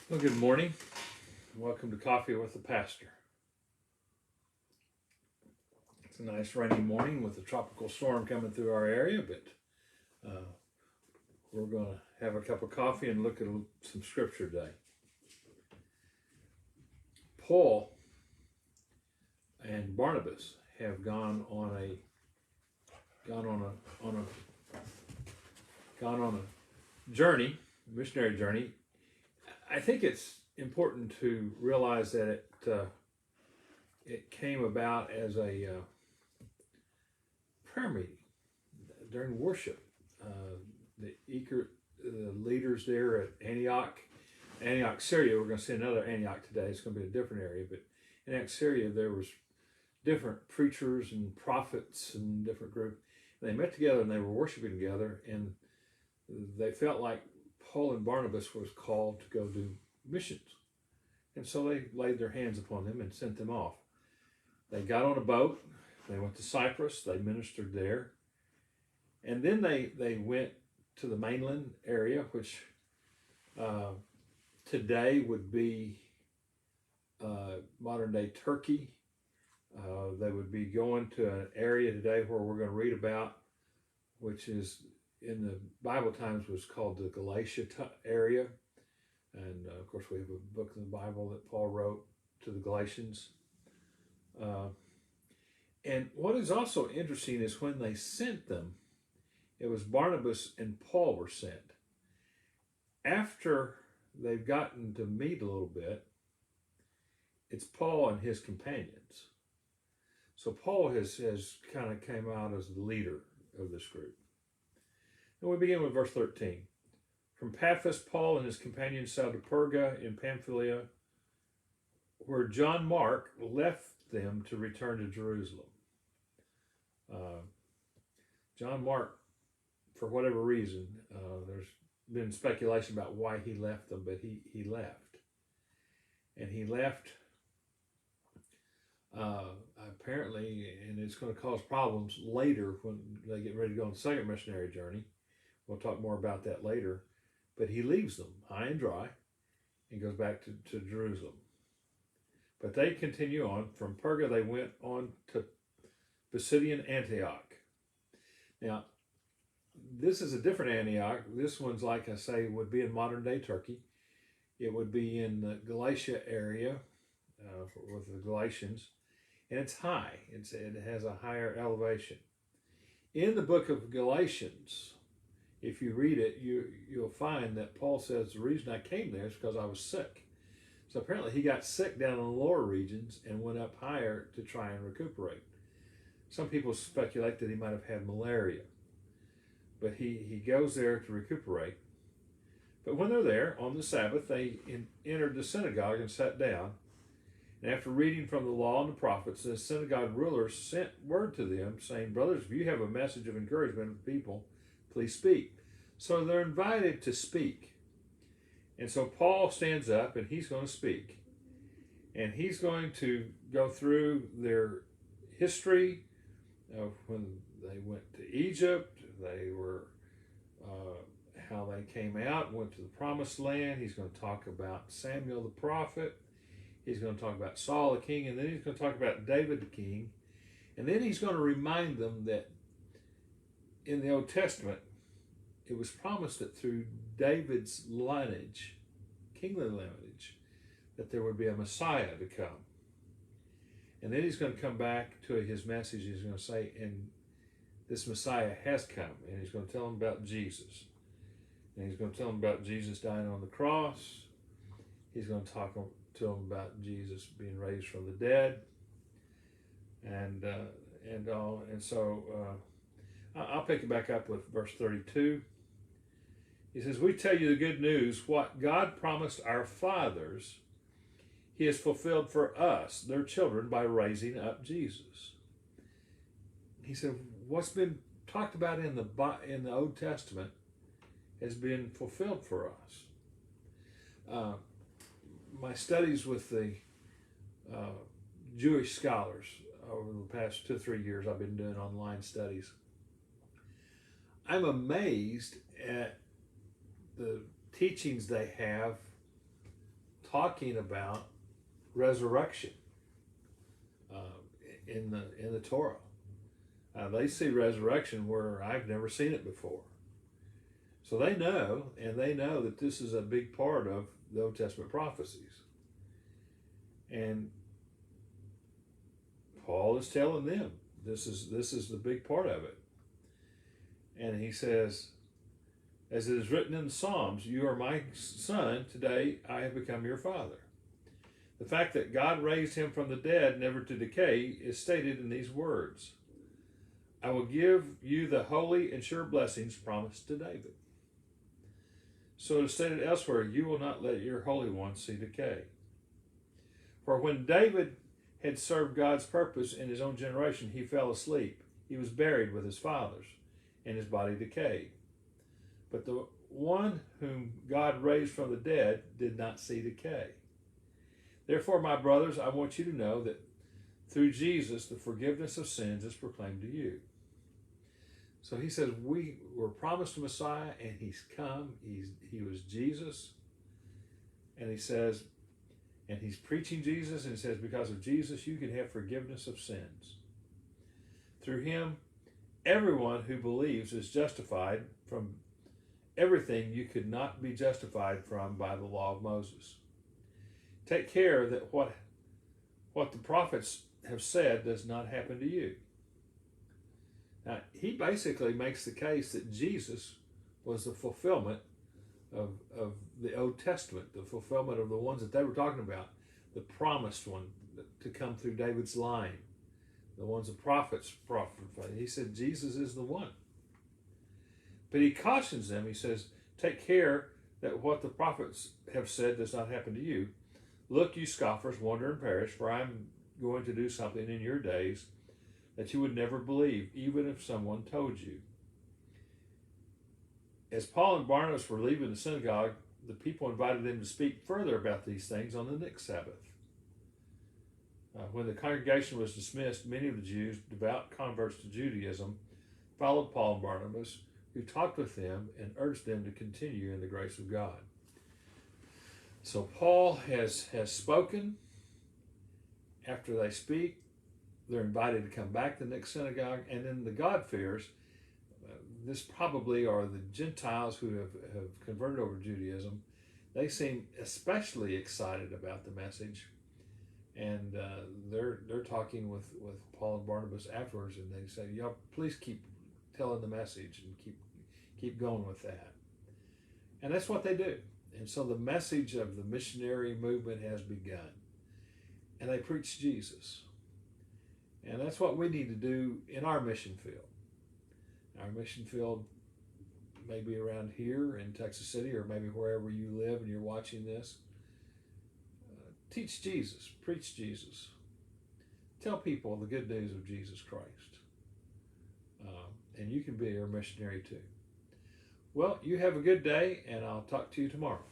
Well, good morning. Welcome to Coffee with the Pastor. It's a nice rainy morning with a tropical storm coming through our area, but uh, we're going to have a cup of coffee and look at some scripture today. Paul and Barnabas have gone on a journey, missionary journey. I think it's important to realize that it came about as a prayer meeting during worship. The leaders there at Antioch, Syria. We're going to see another Antioch today. It's going to be a different area, but in Antioch, Syria, there was different preachers and prophets and different groups. They met together and they were worshiping together, and they felt like Paul and Barnabas was called to go do missions. And so they laid their hands upon them and sent them off. They got on a boat, they went to Cyprus, they ministered there, and then they went to the mainland area, which today would be modern day Turkey. They would be going to an area today where we're going to read about, which is in the Bible times was called the Galatia area. And of course, we have a book in the Bible that Paul wrote to the Galatians. And what is also interesting is when they sent them, it was Barnabas and Paul were sent. After they've gotten to meet a little bit, it's Paul and his companions. So Paul has kind of came out as the leader of this group. And we begin with verse 13. From Paphos, Paul and his companions sailed to Perga in Pamphylia, where John Mark left them to return to Jerusalem. John Mark, for whatever reason, there's been speculation about why he left them, but he left. And he left apparently, and it's going to cause problems later when they get ready to go on the second missionary journey. We'll talk more about that later. But he leaves them high and dry and goes back to Jerusalem. But they continue on. From Perga, they went on to Pisidian Antioch. Now, this is a different Antioch. This one's, like I say, would be in modern day Turkey. It would be in the Galatia area with the Galatians. And it's high. It has a higher elevation. In the book of Galatians, if you read it, you'll find that Paul says the reason I came there is because I was sick. So apparently he got sick down in the lower regions and went up higher to try and recuperate. Some people speculate that he might have had malaria. But he goes there to recuperate. But when they're there on the Sabbath, they entered the synagogue and sat down. And after reading from the law and the prophets, the synagogue rulers sent word to them, saying, brothers, if you have a message of encouragement for people, please speak. So they're invited to speak. And so Paul stands up and he's going to speak. And he's going to go through their history of when they went to Egypt, they were how they came out, went to the promised land. He's going to talk about Samuel the prophet. He's going to talk about Saul the king, and then he's going to talk about David the king. And then he's going to remind them that in the Old Testament, it was promised that through David's lineage, kingly lineage, that there would be a Messiah to come. And then he's going to come back to his message. He's going to say, and this Messiah has come. And he's going to tell them about Jesus. And he's going to tell them about Jesus dying on the cross. He's going to talk to them about Jesus being raised from the dead. And so I'll pick it back up with verse 32. He says, we tell you the good news, what God promised our fathers, he has fulfilled for us, their children, by raising up Jesus. He said, what's been talked about in the Old Testament has been fulfilled for us. My studies with the Jewish scholars over the past 2 or 3 years, I've been doing online studies. I'm amazed at the teachings they have talking about resurrection in the Torah. They see resurrection where I've never seen it before. So they know, and they know that this is a big part of the Old Testament prophecies. And Paul is telling them this is the big part of it. And he says, as it is written in the Psalms, you are my son, today I have become your father. The fact that God raised him from the dead, never to decay, is stated in these words. I will give you the holy and sure blessings promised to David. So it is stated elsewhere, you will not let your Holy One see decay. For when David had served God's purpose in his own generation, he fell asleep. He was buried with his fathers, and his body decayed. But the one whom God raised from the dead did not see decay. Therefore, my brothers, I want you to know that through Jesus, the forgiveness of sins is proclaimed to you. So he says, we were promised a Messiah, and he's come. He was Jesus. And he says, and he's preaching Jesus, and he says, because of Jesus, you can have forgiveness of sins. Through him, everyone who believes is justified from everything you could not be justified from by the law of Moses. Take care that what the prophets have said does not happen to you. Now, he basically makes the case that Jesus was the fulfillment of the Old Testament, the fulfillment of the ones that they were talking about, the promised one to come through David's line, the ones the prophets prophesied. He said Jesus is the one. But he cautions them, he says, take care that what the prophets have said does not happen to you. Look, you scoffers, wonder and perish, for I'm going to do something in your days that you would never believe, even if someone told you. As Paul and Barnabas were leaving the synagogue, the people invited them to speak further about these things on the next Sabbath. When the congregation was dismissed, many of the Jews, devout converts to Judaism, followed Paul and Barnabas, who talked with them and urged them to continue in the grace of God. So Paul has spoken. After they speak, they're invited to come back to the next synagogue, and then the God-fearers, this probably are the Gentiles who have converted over to Judaism. They seem especially excited about the message, and they're talking with Paul and Barnabas afterwards, and they say, "Y'all, please keep telling the message and keep going with that." And that's what they do. And so the message of the missionary movement has begun, and they preach Jesus. And that's what we need to do in our mission field. Our mission field may be around here in Texas City, or maybe wherever you live and you're watching this. Teach Jesus, preach Jesus. Tell people the good news of Jesus Christ. And you can be a missionary too. Well, you have a good day, and I'll talk to you tomorrow.